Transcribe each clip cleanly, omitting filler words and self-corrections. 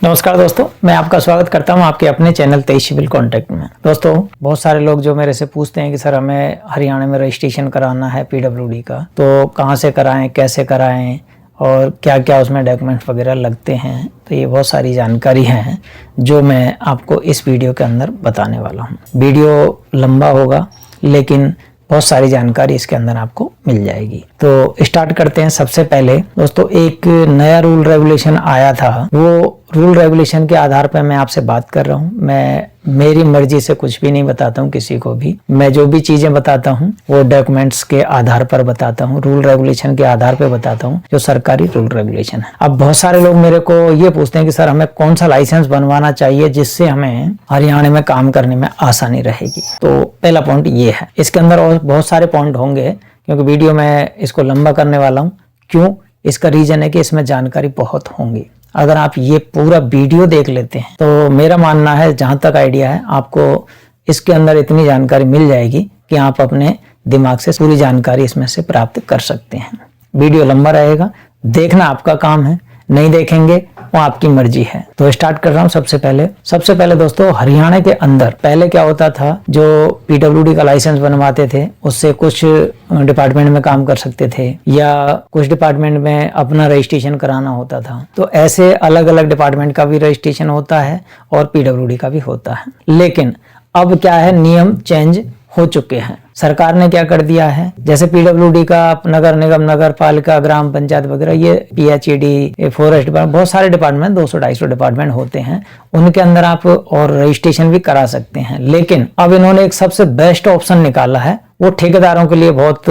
नमस्कार दोस्तों, मैं आपका स्वागत करता हूं आपके अपने चैनल 23 सिविल कॉन्टैक्ट में। दोस्तों, बहुत सारे लोग जो मेरे से पूछते हैं कि सर हमें हरियाणा में रजिस्ट्रेशन कराना है पीडब्ल्यूडी का, तो कहां से कराएं, कैसे कराएं और क्या क्या उसमें डॉक्यूमेंट्स वगैरह लगते हैं। तो ये बहुत सारी जानकारी है जो मैं आपको इस वीडियो के अंदर बताने वाला हूँ। वीडियो लंबा होगा लेकिन बहुत सारी जानकारी इसके अंदर आपको मिल जाएगी। तो स्टार्ट करते हैं। सबसे पहले दोस्तों, एक नया रूल रेगुलेशन आया था। वो रूल रेगुलेशन के आधार पर मैं आपसे बात कर रहा हूँ। मैं मेरी मर्जी से कुछ भी नहीं बताता हूँ किसी को भी। मैं जो भी चीजें बताता हूँ वो डॉक्यूमेंट्स के आधार पर बताता हूँ, रूल रेगुलेशन के आधार पर बताता हूँ, जो सरकारी रूल रेगुलेशन है। अब बहुत सारे लोग मेरे को ये पूछते हैं कि सर हमें कौन सा लाइसेंस बनवाना चाहिए जिससे हमें हरियाणा में काम करने में आसानी रहेगी। तो पहला पॉइंट ये है। इसके अंदर और बहुत सारे पॉइंट होंगे क्योंकि वीडियो में इसको लंबा करने वाला हूँ। क्यों? इसका रीजन है कि इसमें जानकारी बहुत होंगी। अगर आप ये पूरा वीडियो देख लेते हैं तो मेरा मानना है, जहां तक आइडिया है, आपको इसके अंदर इतनी जानकारी मिल जाएगी कि आप अपने दिमाग से पूरी जानकारी इसमें से प्राप्त कर सकते हैं। वीडियो लंबा रहेगा, देखना आपका काम है, नहीं देखेंगे वो आपकी मर्जी है। तो स्टार्ट कर रहा हूँ। सबसे पहले दोस्तों, हरियाणा के अंदर पहले क्या होता था, जो पीडब्ल्यूडी का लाइसेंस बनवाते थे उससे कुछ डिपार्टमेंट में काम कर सकते थे या कुछ डिपार्टमेंट में अपना रजिस्ट्रेशन कराना होता था। तो ऐसे अलग अलग डिपार्टमेंट का भी रजिस्ट्रेशन होता है और पीडब्ल्यूडी का भी होता है। लेकिन अब क्या है, नियम चेंज हो चुके हैं। सरकार ने क्या कर दिया है, जैसे पीडब्ल्यूडी का नगर निगम, नगर पालिका, ग्राम पंचायत वगैरह, ये पीएचईडी, फॉरेस्ट डिपार्टमेंट, बहुत सारे डिपार्टमेंट, 200-250 डिपार्टमेंट होते हैं। उनके अंदर आप और रजिस्ट्रेशन भी करा सकते हैं। लेकिन अब इन्होंने एक सबसे बेस्ट ऑप्शन निकाला है, वो ठेकेदारों के लिए बहुत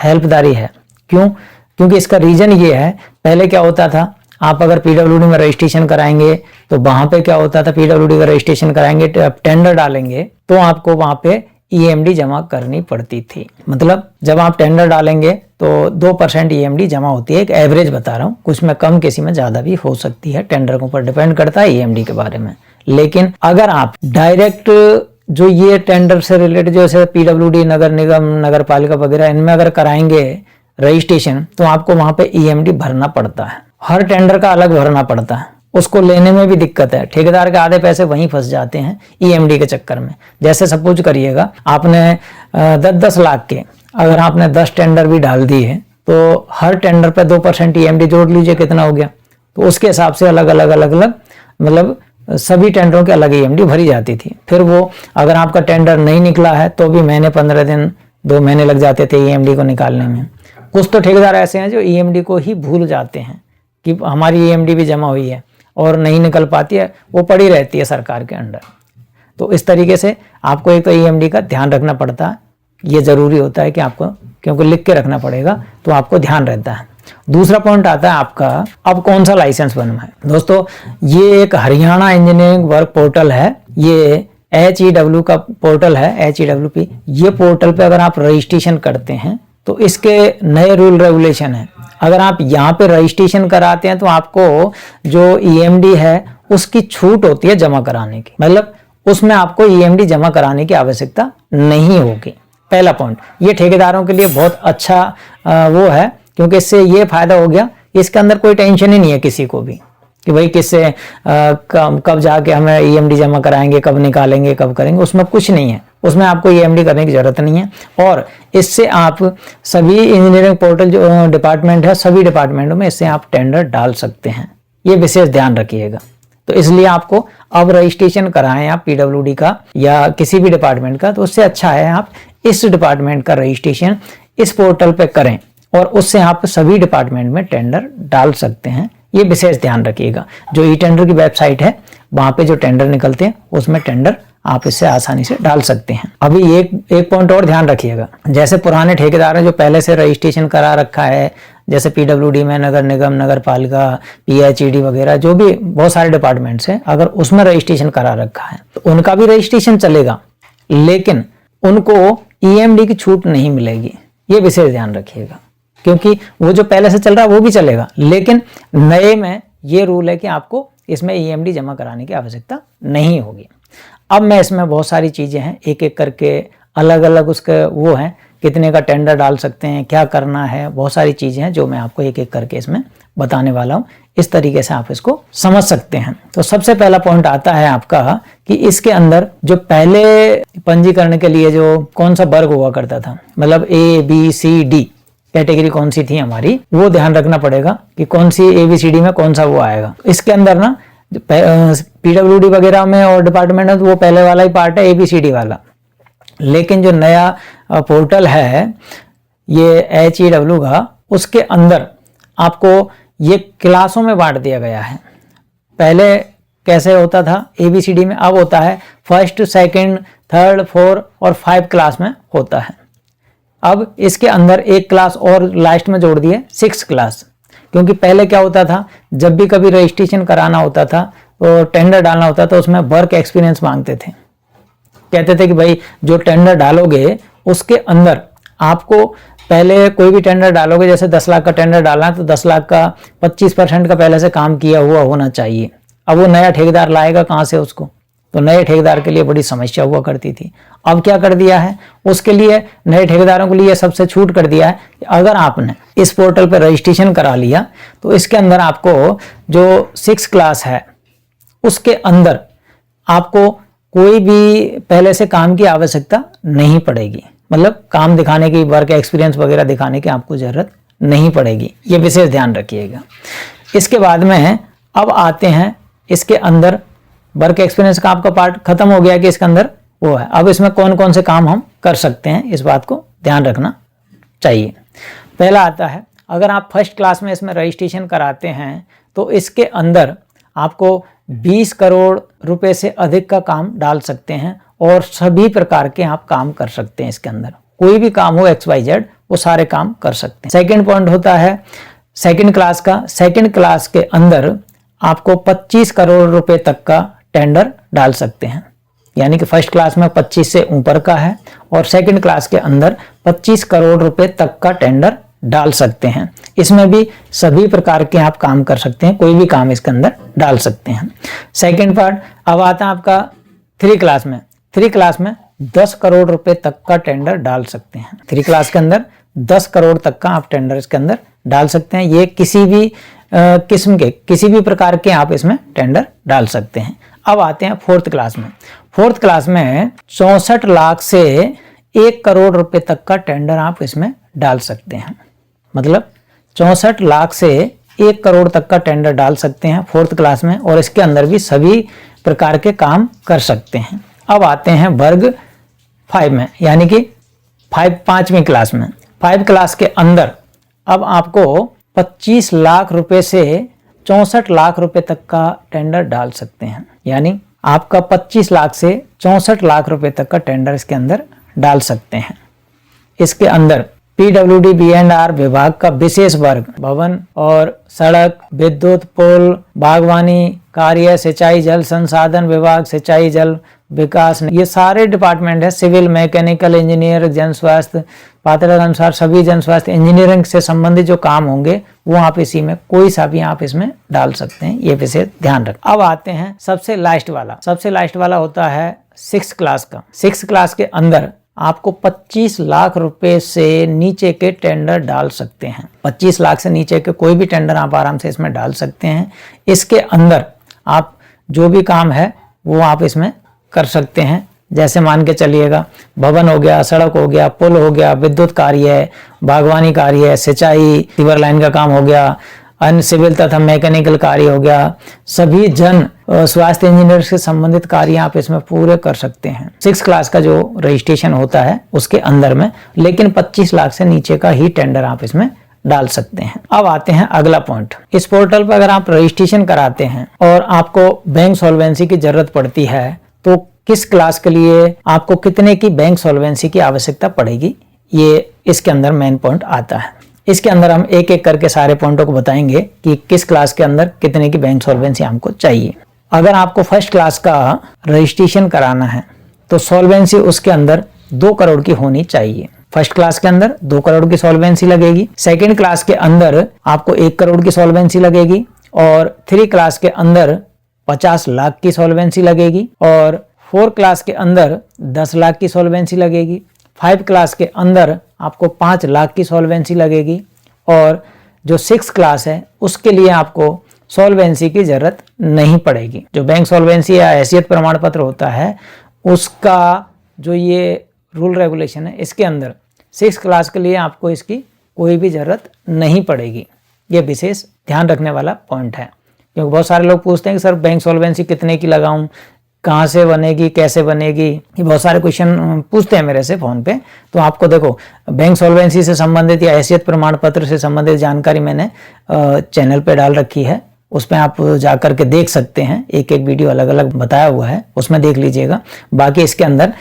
हेल्पदारी है। क्यों? क्योंकि इसका रीजन ये है, पहले क्या होता था, आप अगर पीडब्ल्यूडी में रजिस्ट्रेशन कराएंगे तो वहां पे क्या होता था, पीडब्ल्यूडी का रजिस्ट्रेशन कराएंगे, टेंडर डालेंगे तो आपको वहां पे ईएमडी जमा करनी पड़ती थी। मतलब जब आप टेंडर डालेंगे तो 2% ईएमडी जमा होती है। एक एवरेज बता रहा हूँ, कुछ में कम, किसी में ज्यादा भी हो सकती है, टेंडर के ऊपर डिपेंड करता है ईएमडी के बारे में। लेकिन अगर आप डायरेक्ट जो ये टेंडर से रिलेटेड, जैसे पीडब्ल्यूडी, नगर निगम, नगर पालिका वगैरह, इनमें अगर कराएंगे रजिस्ट्रेशन तो आपको वहां पे ईएमडी भरना पड़ता है। हर टेंडर का अलग भरना पड़ता है, उसको लेने में भी दिक्कत है। ठेकेदार के आधे पैसे वहीं फंस जाते हैं ईएमडी के चक्कर में। जैसे सपोज करिएगा आपने 10-10 लाख के अगर आपने 10 टेंडर भी डाल दिए तो हर टेंडर पे 2% ईएमडी जोड़ लीजिए, कितना हो गया। तो उसके हिसाब से अलग अलग मतलब सभी टेंडरों के अलग ईएमडी भरी जाती थी। फिर वो अगर आपका टेंडर नहीं निकला है तो भी महीने, 15 दिन, 2 महीने लग जाते थे ईएमडी को निकालने में। कुछ तो ठेकेदार ऐसे हैं जो ईएमडी को ही भूल जाते हैं कि हमारी ईएमडी भी जमा हुई है और नहीं निकल पाती है, वो पड़ी रहती है सरकार के अंडर। तो इस तरीके से आपको एक तो ईएमडी का ध्यान रखना पड़ता है। ये जरूरी होता है कि आपको, क्योंकि लिख के रखना पड़ेगा तो आपको ध्यान रहता है। दूसरा पॉइंट आता है आपका, अब कौन सा लाइसेंस बनवाए। दोस्तों, ये एक हरियाणा इंजीनियरिंग वर्क पोर्टल है, ये HEW का पोर्टल है, HEWP। ये पोर्टल पे अगर आप रजिस्ट्रेशन करते हैं तो इसके नए रूल रेगुलेशन है। अगर आप यहाँ पे रजिस्ट्रेशन कराते हैं तो आपको जो ईएमडी है उसकी छूट होती है जमा कराने की, मतलब उसमें आपको ईएमडी जमा कराने की आवश्यकता नहीं होगी। पहला पॉइंट, ये ठेकेदारों के लिए बहुत अच्छा वो है, क्योंकि इससे ये फायदा हो गया, इसके अंदर कोई टेंशन ही नहीं है किसी को भी कि भाई किससे कब जाके हमें ईएमडी जमा कराएंगे, कब निकालेंगे, कब करेंगे। उसमें कुछ नहीं है, उसमें आपको ईएमडी करने की जरूरत नहीं है। और इससे आप सभी इंजीनियरिंग पोर्टल जो डिपार्टमेंट है, सभी डिपार्टमेंटों में इससे आप टेंडर डाल सकते हैं। ये विशेष ध्यान रखिएगा। तो इसलिए आपको अब रजिस्ट्रेशन कराएं आप पीडब्ल्यूडी का या किसी भी डिपार्टमेंट का, तो उससे अच्छा है आप इस डिपार्टमेंट का रजिस्ट्रेशन इस पोर्टल पे करें और उससे आप सभी डिपार्टमेंट में टेंडर डाल सकते हैं। ये विशेष ध्यान रखिएगा। जो ई टेंडर की वेबसाइट है वहां पे जो टेंडर निकलते हैं उसमें टेंडर आप इससे आसानी से डाल सकते हैं। अभी एक पॉइंट और ध्यान रखिएगा, जैसे पुराने ठेकेदार हैं जो पहले से रजिस्ट्रेशन करा रखा है, जैसे पीडब्ल्यूडी में, नगर निगम, नगर पालिका, पीएचईडी वगैरह, जो भी बहुत सारे डिपार्टमेंट्स हैं, अगर उसमें रजिस्ट्रेशन करा रखा है तो उनका भी रजिस्ट्रेशन चलेगा, लेकिन उनको ईएमडी की छूट नहीं मिलेगी। ये विशेष ध्यान रखिएगा, क्योंकि वो जो पहले से चल रहा है वो भी चलेगा, लेकिन नए में ये रूल है कि आपको इसमें ईएमडी जमा कराने की आवश्यकता नहीं होगी। अब मैं इसमें बहुत सारी चीजें हैं, एक एक करके अलग अलग उसके वो हैं, कितने का टेंडर डाल सकते हैं, क्या करना है, बहुत सारी चीजें हैं जो मैं आपको एक एक करके इसमें बताने वाला हूँ, इस तरीके से आप इसको समझ सकते हैं। तो सबसे पहला पॉइंट आता है आपका कि इसके अंदर जो पहले पंजीकरण के लिए जो कौन सा वर्ग हुआ करता था, मतलब ABCD कैटेगरी कौन सी थी हमारी, वो ध्यान रखना पड़ेगा कि कौन सी ABCD में कौन सा वो आएगा। इसके अंदर ना PWD वगैरह में और डिपार्टमेंट में तो वो पहले वाला ही पार्ट है ABCD वाला, लेकिन जो नया पोर्टल है ये HEW का, उसके अंदर आपको ये क्लासों में बांट दिया गया है। पहले कैसे होता था ABCD में, अब होता है फर्स्ट, सेकंड, थर्ड, फोर्थ और 5 क्लास में होता है। अब इसके अंदर एक क्लास और लास्ट में जोड़ दिए 6 क्लास, क्योंकि पहले क्या होता था, जब भी कभी रजिस्ट्रेशन कराना होता था तो टेंडर डालना होता था, उसमें वर्क एक्सपीरियंस मांगते थे। कहते थे कि भाई जो टेंडर डालोगे उसके अंदर आपको पहले कोई भी टेंडर डालोगे, जैसे 10 लाख का टेंडर डालना है तो 10 लाख का 25% का पहले से काम किया हुआ होना चाहिए। अब वो नया ठेकेदार लाएगा कहाँ से उसको, तो नए ठेकेदार के लिए बड़ी समस्या हुआ करती थी। अब क्या कर दिया है, उसके लिए नए ठेकेदारों के लिए सबसे छूट कर दिया है कि अगर आपने इस पोर्टल पर रजिस्ट्रेशन करा लिया तो इसके अंदर आपको जो 6 क्लास है उसके अंदर आपको कोई भी पहले से काम की आवश्यकता नहीं पड़ेगी, मतलब काम दिखाने की, वर्क एक्सपीरियंस वगैरह दिखाने की आपको जरूरत नहीं पड़ेगी। ये विशेष ध्यान रखिएगा। इसके बाद में अब आते हैं इसके अंदर वर्क एक्सपीरियंस का आपका पार्ट खत्म हो गया कि इसके अंदर वो है। अब इसमें कौन कौन से काम हम कर सकते हैं, इस बात को ध्यान रखना चाहिए। पहला आता है, अगर आप फर्स्ट क्लास में इसमें रजिस्ट्रेशन कराते हैं तो इसके अंदर आपको 20 करोड़ रुपए से अधिक का काम डाल सकते हैं और सभी प्रकार के आप काम कर सकते हैं। इसके अंदर कोई भी काम हो XYZ वो सारे काम कर सकते हैं। सेकंड पॉइंट होता है सेकंड क्लास का। सेकंड क्लास के अंदर आपको 25 करोड़ रुपए तक का टेंडर डाल सकते हैं, यानी कि फर्स्ट क्लास में 25 से ऊपर का है और सेकंड क्लास के अंदर 25 करोड़ रुपए तक का टेंडर डाल सकते हैं। इसमें भी सभी प्रकार के आप काम कर सकते हैं, कोई भी काम इसके अंदर डाल सकते हैं। सेकंड पार्ट अब आता है आपका 3 क्लास में। 3 क्लास में 10 करोड़ रुपए तक का टेंडर डाल सकते हैं। 3 क्लास के अंदर 10 करोड़ तक का आप टेंडर इसके अंदर डाल सकते हैं। ये किसी भी किस्म के, किसी भी प्रकार के आप इसमें टेंडर डाल सकते हैं। अब आते हैं 4th क्लास में। 4th क्लास में 64 लाख से 1 करोड़ रुपए तक का टेंडर आप इसमें डाल सकते हैं, मतलब 64 लाख से 1 करोड़ तक का टेंडर डाल सकते हैं 4th क्लास में, और इसके अंदर भी सभी प्रकार के काम कर सकते हैं। अब आते हैं वर्ग 5 में, यानी कि 5वीं क्लास में। 5 क्लास के अंदर अब आपको 25 लाख रुपए से 64 लाख रुपए तक का टेंडर डाल सकते हैं, यानी आपका 25 लाख से 64 लाख रुपए तक का टेंडर इसके अंदर डाल सकते हैं। इसके अंदर PWD B&R विभाग का विशेष वर्ग, भवन और सड़क, विद्युत, पुल, बागवानी कार्य, सिंचाई जल संसाधन विभाग, सिंचाई जल विकास, ये सारे डिपार्टमेंट है। सिविल, मैकेनिकल इंजीनियर, जन स्वास्थ्य, पात्रता अनुसार सभी जन स्वास्थ्य इंजीनियरिंग से संबंधित जो काम होंगे वो आप इसी में कोई सा भी आप इसमें डाल सकते हैं, ये विशेष ध्यान रखें। अब आते हैं सबसे लास्ट वाला। सबसे लास्ट वाला होता है 6th क्लास का। 6th क्लास के अंदर आपको 25 लाख रुपए से नीचे के टेंडर डाल सकते हैं। 25 लाख से नीचे के कोई भी टेंडर आप आराम से इसमें डाल सकते हैं। इसके अंदर आप जो भी काम है वो आप इसमें कर सकते हैं। जैसे मान के चलिएगा भवन हो गया, सड़क हो गया, पुल हो गया, विद्युत कार्य है, बागवानी कार्य है, सिंचाई, सीवर लाइन का काम हो गया, अन्य सिविल तथा मैकेनिकल कार्य हो गया, सभी जन स्वास्थ्य इंजीनियर से संबंधित कार्य आप इसमें पूरे कर सकते हैं 6 क्लास का जो रजिस्ट्रेशन होता है उसके अंदर में, लेकिन 25 लाख से नीचे का ही टेंडर आप इसमें डाल सकते हैं। अब आते हैं अगला पॉइंट। इस पोर्टल पर अगर आप रजिस्ट्रेशन कराते हैं और आपको बैंक सॉल्वेंसी की जरूरत पड़ती है तो किस क्लास के लिए आपको कितने की बैंक सॉल्वेंसी की आवश्यकता पड़ेगी, ये इसके अंदर मेन पॉइंट आता है। इसके अंदर हम एक एक करके सारे पॉइंटों को बताएंगे कि किस क्लास के अंदर कितने की बैंक सॉल्वेंसी हमको चाहिए। अगर आपको फर्स्ट क्लास का रजिस्ट्रेशन कराना है तो सॉल्वेंसी उसके अंदर 2 करोड़ की होनी चाहिए। फर्स्ट क्लास के अंदर 2 करोड़ की सॉल्वेंसी लगेगी। सेकंड क्लास के अंदर आपको 1 करोड़ की सॉल्वेंसी लगेगी और 3 क्लास के अंदर 50 लाख की सॉल्वेंसी लगेगी और 4 क्लास के अंदर 10 लाख की सॉल्वेंसी लगेगी। 5 क्लास के अंदर आपको 5 लाख की सॉल्वेंसी लगेगी और जो 6 क्लास है उसके लिए आपको सॉल्वेंसी की जरूरत नहीं पड़ेगी। जो बैंक सॉल्वेंसी या हैसियत प्रमाण पत्र होता है उसका जो ये रूल रेगुलेशन है, इसके अंदर 6 क्लास के लिए आपको इसकी कोई भी ज़रूरत नहीं पड़ेगी। ये विशेष ध्यान रखने वाला पॉइंट है, क्योंकि बहुत सारे लोग पूछते हैं कि सर बैंक सॉल्वेंसी कितने की लगाऊं, कहाँ से बनेगी, कैसे बनेगी, ये बहुत सारे क्वेश्चन पूछते हैं मेरे से फ़ोन पे। तो आपको देखो, बैंक सॉल्वेंसी से संबंधित या हैसियत प्रमाण पत्र से संबंधित जानकारी मैंने चैनल पे डाल रखी है, उसमें आप जा कर के देख सकते हैं। एक एक वीडियो अलग अलग बताया हुआ है, उसमें देख लीजिएगा। बाकी इसके अंदर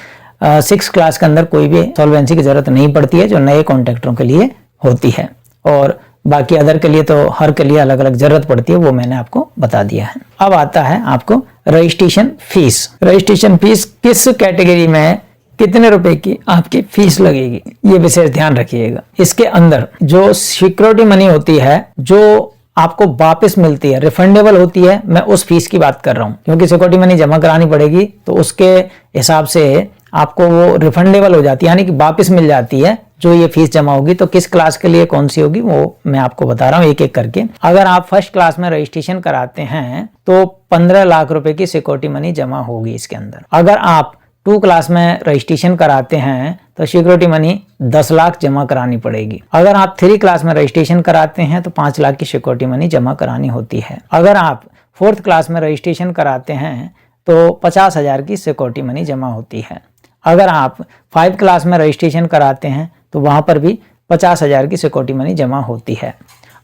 6 क्लास के अंदर कोई भी सॉल्वेंसी की जरूरत नहीं पड़ती है, जो नए कॉन्ट्रैक्टरों के लिए होती है, और बाकी अदर के लिए तो हर के लिए अलग अलग जरूरत पड़ती है, वो मैंने आपको बता दिया है। अब आता है आपको रजिस्ट्रेशन फीस। रजिस्ट्रेशन फीस किस कैटेगरी में कितने रुपए की आपकी फीस लगेगी, ये विशेष ध्यान रखिएगा। इसके अंदर जो सिक्योरिटी मनी होती है, जो आपको वापस मिलती है, रिफंडेबल होती है, मैं उस फीस की बात कर रहा हूं, क्योंकि सिक्योरिटी मनी जमा करानी पड़ेगी तो उसके हिसाब से आपको वो रिफंडेबल हो जाती है, यानी कि वापस मिल जाती है जो ये फीस जमा होगी। तो किस क्लास के लिए कौन सी होगी वो मैं आपको बता रहा हूँ एक एक करके। अगर आप फर्स्ट क्लास में रजिस्ट्रेशन कराते हैं तो 15 लाख रुपए की सिक्योरिटी मनी जमा होगी इसके अंदर। अगर आप 2 क्लास में रजिस्ट्रेशन कराते हैं तो सिक्योरिटी मनी 10 लाख जमा करानी पड़ेगी। अगर आप 3 क्लास में रजिस्ट्रेशन कराते हैं तो 5 लाख की सिक्योरिटी मनी जमा करानी होती है। अगर आप 4th क्लास में रजिस्ट्रेशन कराते हैं तो 50,000 की सिक्योरिटी मनी जमा होती है। अगर आप 5 क्लास में रजिस्ट्रेशन कराते हैं तो वहां पर भी 50,000 की सिक्योरिटी मनी जमा होती है।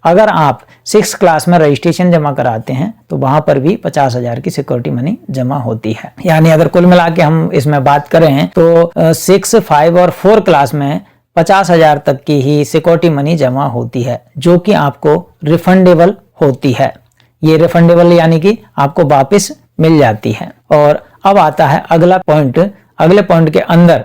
अगर आप 6 क्लास में रजिस्ट्रेशन जमा कराते हैं तो वहां पर भी 50,000 की सिक्योरिटी मनी जमा होती है। यानी अगर कुल मिला के हम इसमें बात करें तो 6, 5 और 4 क्लास में 50,000 तक की ही सिक्योरिटी मनी जमा होती है, जो कि आपको रिफंडेबल होती है। ये रिफंडेबल यानी कि आपको वापस मिल जाती है। और अब आता है अगला पॉइंट। अगले पॉइंट के अंदर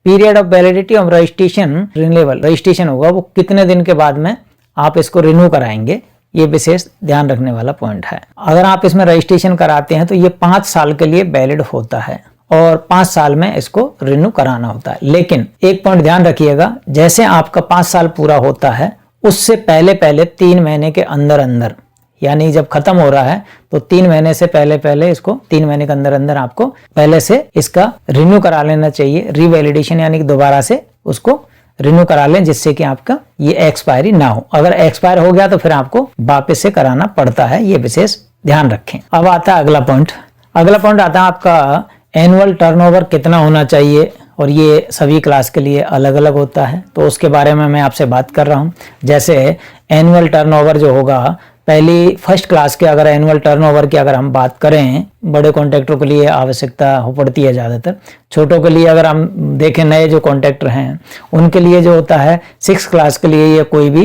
period of validity of registration renewable, registration होगा वो कितने दिन के बाद में आप इसको रिन्यू कराएंगे, ये विशेष ध्यान रखने वाला पॉइंट है। अगर आप इसमें रजिस्ट्रेशन कराते हैं तो ये 5 साल के लिए वैलिड होता है और 5 साल में इसको रिन्यू कराना होता है। लेकिन एक पॉइंट ध्यान रखिएगा, जैसे आपका 5 साल पूरा होता है उससे पहले 3 महीने के अंदर, यानी जब खत्म हो रहा है तो 3 महीने से पहले इसको 3 महीने के अंदर आपको पहले से इसका रिन्यू करा लेना चाहिए। रीवैलिडेशन यानी कि दोबारा से उसको रिन्यू करा लें, जिससे कि आपका ये एक्सपायरी ना हो। अगर एक्सपायर हो गया तो फिर आपको वापस से कराना पड़ता है, ये विशेष ध्यान रखें। अब आता है अगला पॉइंट। अगला पॉइंट आता है आपका एनुअल टर्नओवर कितना होना चाहिए, और ये सभी क्लास के लिए अलग अलग होता है, तो उसके बारे में मैं आपसे बात कर रहा हूँ। जैसे एनुअल टर्नओवर जो होगा, पहली फर्स्ट क्लास के अगर एनुअल टर्नओवर की अगर हम बात करें, बड़े कॉन्ट्रैक्टरों के लिए आवश्यकता हो पड़ती है ज़्यादातर। छोटों के लिए अगर हम देखें, नए जो कॉन्ट्रैक्टर हैं उनके लिए जो होता है 6 क्लास के लिए ये कोई भी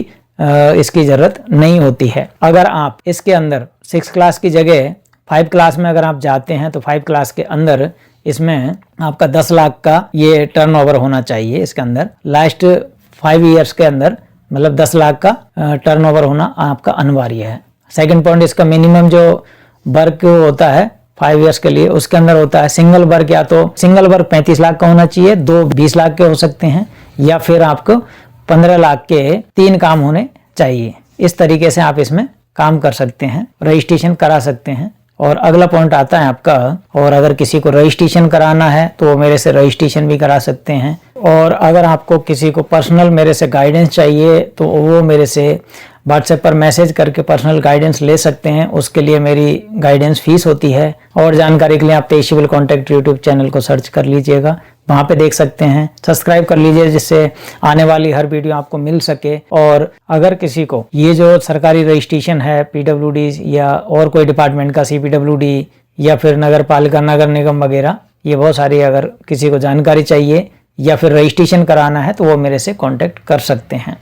इसकी ज़रूरत नहीं होती है। अगर आप इसके अंदर 6 क्लास की जगह 5 क्लास में अगर आप जाते हैं तो 5 क्लास के अंदर इसमें आपका 10 लाख का ये टर्नओवर होना चाहिए। इसके अंदर लास्ट 5 ईयर्स के अंदर मतलब 10 लाख का टर्नओवर होना आपका अनिवार्य है। सेकंड पॉइंट, इसका मिनिमम जो वर्क होता है 5 ईयर्स के लिए, उसके अंदर होता है सिंगल वर्क, या तो सिंगल वर्क 35 लाख का होना चाहिए, 2 20 लाख के हो सकते हैं, या फिर आपको 15 लाख के 3 काम होने चाहिए। इस तरीके से आप इसमें काम कर सकते हैं, रजिस्ट्रेशन करा सकते हैं। और अगला पॉइंट आता है आपका, और अगर किसी को रजिस्ट्रेशन कराना है तो वो मेरे से रजिस्ट्रेशन भी करा सकते हैं। और अगर आपको किसी को पर्सनल मेरे से गाइडेंस चाहिए तो वो मेरे से व्हाट्सएप पर मैसेज करके पर्सनल गाइडेंस ले सकते हैं। उसके लिए मेरी गाइडेंस फीस होती है। और जानकारी के लिए आप तेज सिविल कॉन्टैक्ट यूट्यूब चैनल को सर्च कर लीजिएगा, वहाँ पे देख सकते हैं। सब्सक्राइब कर लीजिए जिससे आने वाली हर वीडियो आपको मिल सके। और अगर किसी को ये जो सरकारी रजिस्ट्रेशन है पीडब्ल्यूडी या और कोई डिपार्टमेंट का सीपीडब्ल्यूडी या फिर नगर पालिका, नगर निगम वगैरह, ये बहुत सारी अगर किसी को जानकारी चाहिए या फिर रजिस्ट्रेशन कराना है तो वो मेरे से कांटेक्ट कर सकते हैं।